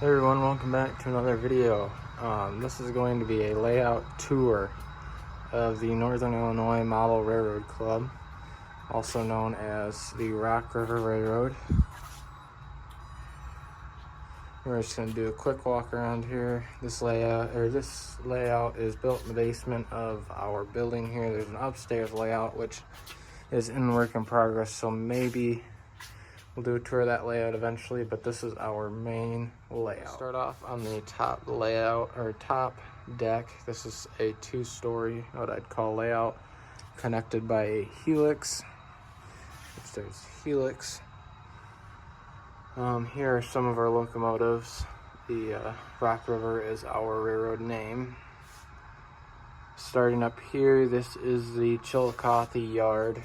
Hey everyone, welcome back to another video. This is going to be a layout tour of the Northern Illinois Model Railroad Club, also known as the Rock River Railroad. We're just going to do a quick walk around here. This layout is built in the basement of our building here. There's an upstairs layout which is in work in progress, so maybe we'll do a tour of that layout eventually, but this is our main layout. Start off on the top layout, or top deck. This is a two-story, what I'd call layout, connected by a helix. There's helix. Here are some of our locomotives. The Rock River is our railroad name. Starting up here, this is the Chillicothe Yard.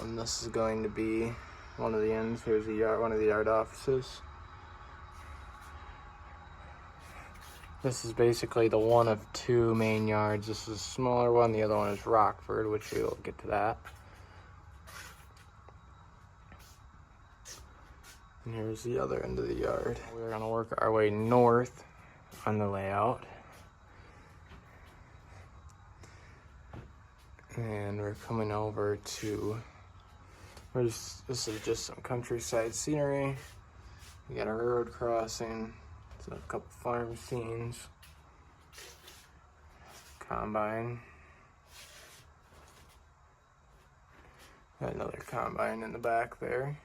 This is going to be one of the ends. Here's the yard, one of the yard offices. This is basically the one of two main yards. This is a smaller one. The other one is Rockford, which we'll get to that. And here's the other end of the yard. We're going to work our way north on the layout. And we're coming over to, this is just some countryside scenery. We got a railroad crossing, so a couple farm scenes, combine, got another combine in the back there.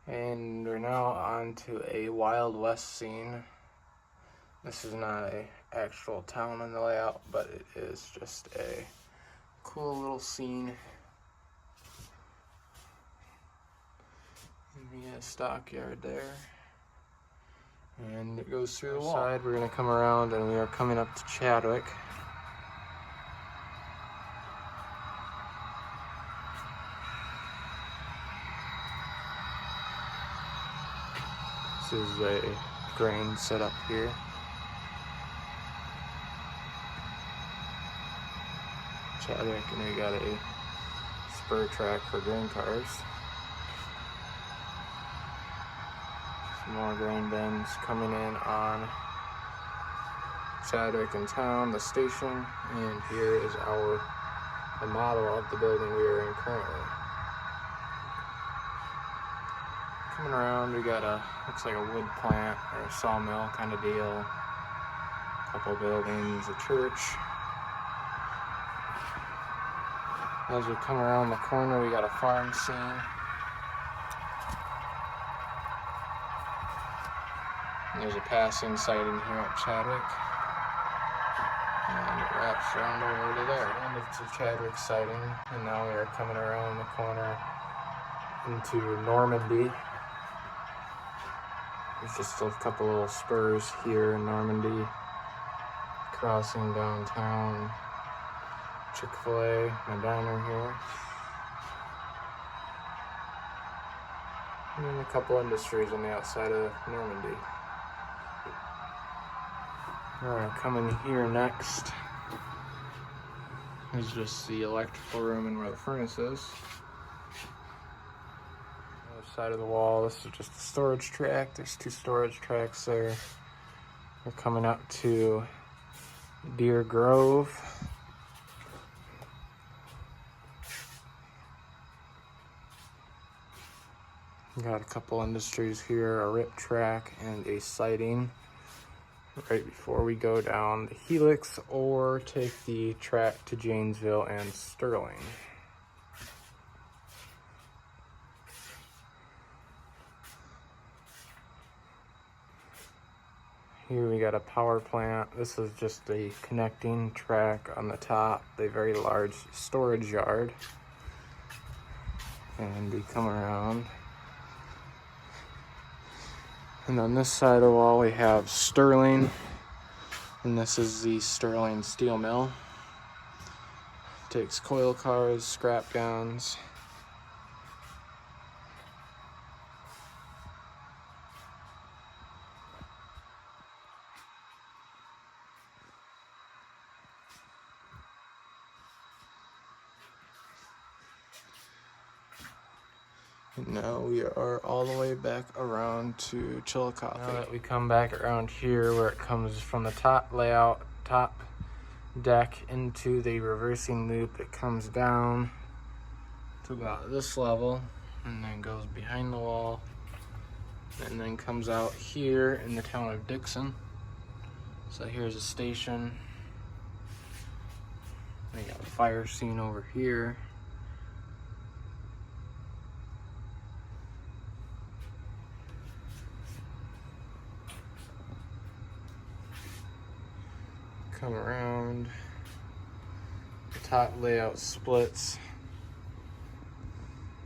And we're now on to a Wild West scene. This is not an actual town in the layout, but it is just a cool little scene. And we got a stockyard there. And it goes through the wall. Side, we're going to come around and we are coming up to Chadwick. This is a grain setup here. Chadwick, and we got a spur track for grain cars. Some more grain bins coming in on Chadwick in town, the station, and here is the model of the building we are in currently. Coming around, we got looks like a wood plant or a sawmill kind of deal. A couple buildings, a church. As we come around the corner, we got a farm scene. And there's a passing sighting here at Chadwick. And it wraps around over to there. End of the Chadwick sighting, and now we are coming around the corner into Normandy. There's just a couple little spurs here in Normandy. Crossing downtown. Chick-fil-A, my diner here. And then a couple industries on the outside of Normandy. Alright, coming here next is just the electrical room and where the furnace is. Other side of the wall, this is just a storage track. There's two storage tracks there. We're coming up to Deer Grove. Got a couple industries here, a rip track and a siding right before we go down the helix or take the track to Janesville and Sterling. Here we got a power plant. This is just a connecting track on the top, a very large storage yard. And we come around. And on this side of the wall we have Sterling, and this is the Sterling steel mill. Takes coil cars, scrap guns. And now we are all the way back around to Chillicothe. Now that we come back around here where it comes from the top layout, top deck into the reversing loop, it comes down to about this level and then goes behind the wall and then comes out here in the town of Dixon. So here's a station. We got a fire scene over here. Come around. The top layout splits.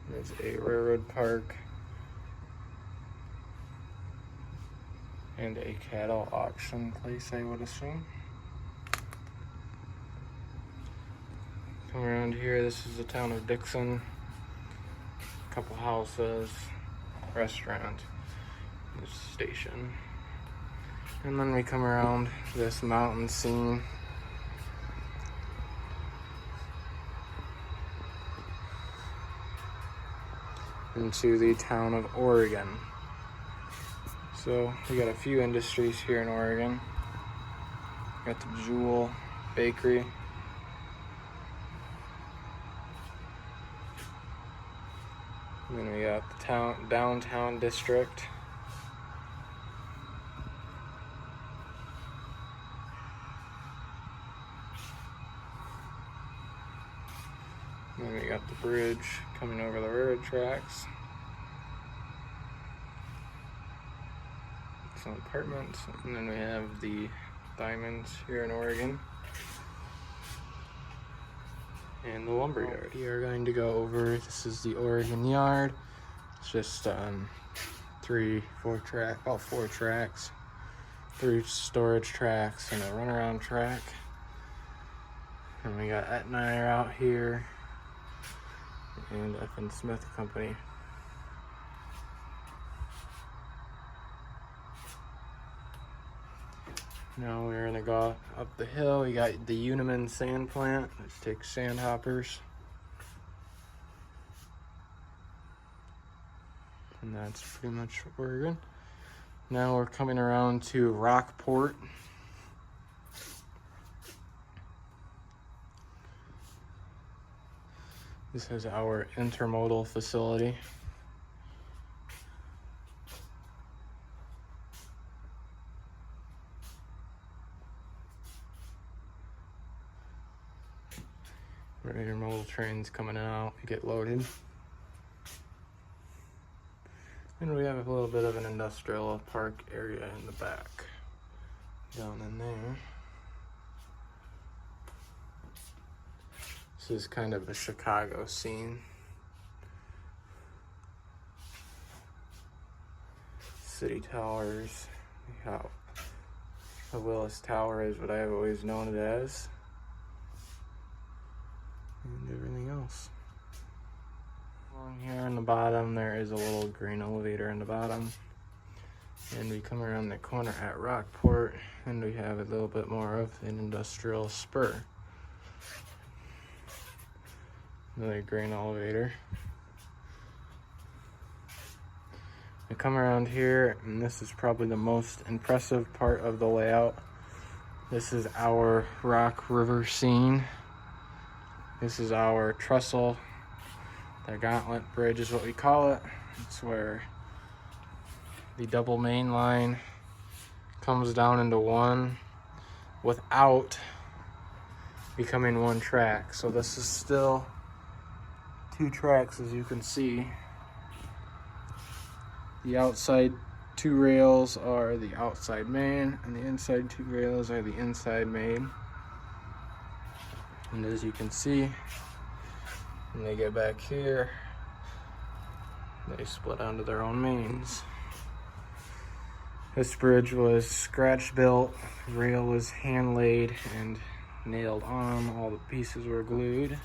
There's a railroad park and a cattle auction place, I would assume. Come around here, this is the town of Dixon. A couple houses, restaurant, this station. And then we come around this mountain scene. Into the town of Oregon. So we got a few industries here in Oregon. Got the Jewel Bakery. And then we got the downtown district. And then we got the bridge coming over the railroad tracks. Some apartments, and then we have the diamonds here in Oregon. And the lumberyard. We are going to go over, this is the Oregon Yard. It's just 4 tracks, 3 storage tracks, and a runaround track. And we got Etnire out here, and F. Smith Company. Now we're gonna go up the hill. We got the Uniman sand plant, which takes sand hoppers. And that's pretty much Oregon. Now we're coming around to Rockport. This is our intermodal facility. Intermodal trains coming out, we get loaded. And we have a little bit of an industrial park area in the back, down in there. This is kind of a Chicago scene. City towers. How the Willis Tower is what I've always known it as. And everything else. Along here on the bottom, there is a little grain elevator in the bottom. And we come around the corner at Rockport, and we have a little bit more of an industrial spur. Another grain elevator. We come around here, and this is probably the most impressive part of the layout. This is our Rock River scene. This is our trestle. The Gauntlet Bridge is what we call it. It's where the double main line comes down into one without becoming one track. So this is still 2 tracks, as you can see. The outside 2 rails are the outside main, and the inside 2 rails are the inside main. And as you can see, when they get back here, they split onto their own mains. This bridge was scratch built, rail was hand laid and nailed on, all the pieces were glued.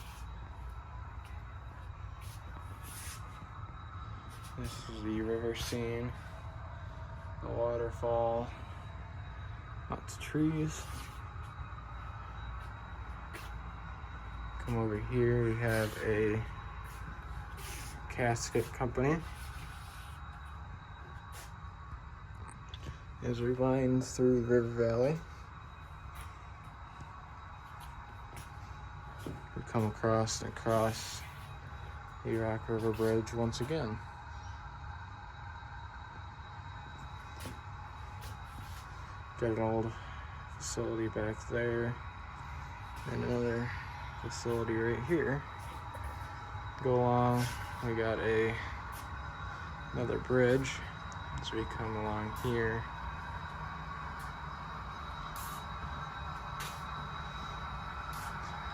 This is the river scene, the waterfall, lots of trees. Come over here, we have a Casket Company. As we wind through River Valley, we come across the Rock River Bridge once again. Got an old facility back there and another facility right here. Go along, we got another bridge as we come along here.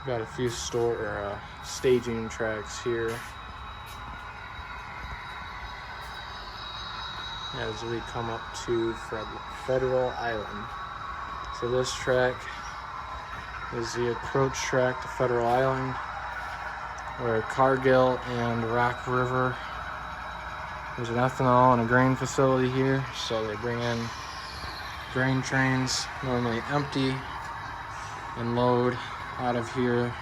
Got a few staging tracks here as we come up to Federal Island. So this track is the approach track to Federal Island, where Cargill and Rock River, there's an ethanol and a grain facility here, so they bring in grain trains, normally empty, and load out of here.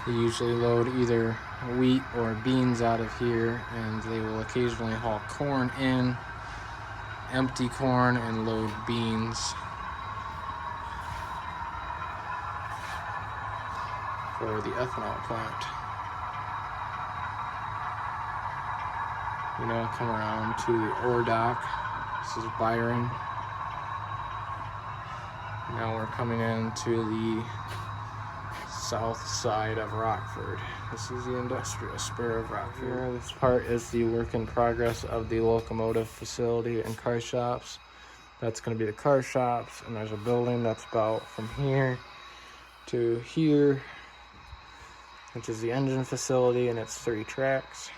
They usually load either wheat or beans out of here, and they will occasionally haul corn in, empty corn, and load beans. For the ethanol plant. We now come around to the ore dock. This is Byron. Now we're coming into the south side of Rockford. This is the industrial spur of Rockford. Here, this part is the work in progress of the locomotive facility and car shops. That's going to be the car shops, and there's a building that's about from here to here, which is the engine facility, and it's 3 tracks.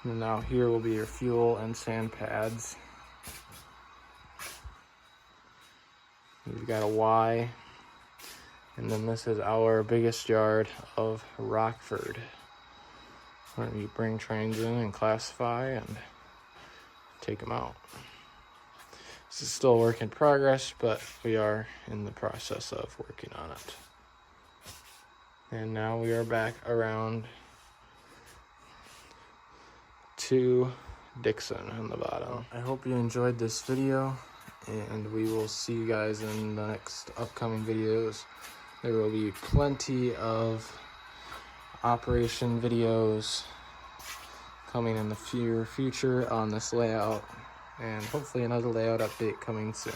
And now here will be your fuel and sand pads. We've got a Y, and then this is our biggest yard of Rockford, where we bring trains in and classify and take them out. This is still a work in progress, but we are in the process of working on it. And now we are back around to Dixon on the bottom. I hope you enjoyed this video, and we will see you guys in the next upcoming videos. There will be plenty of operation videos coming in the future on this layout, and hopefully another layout update coming soon.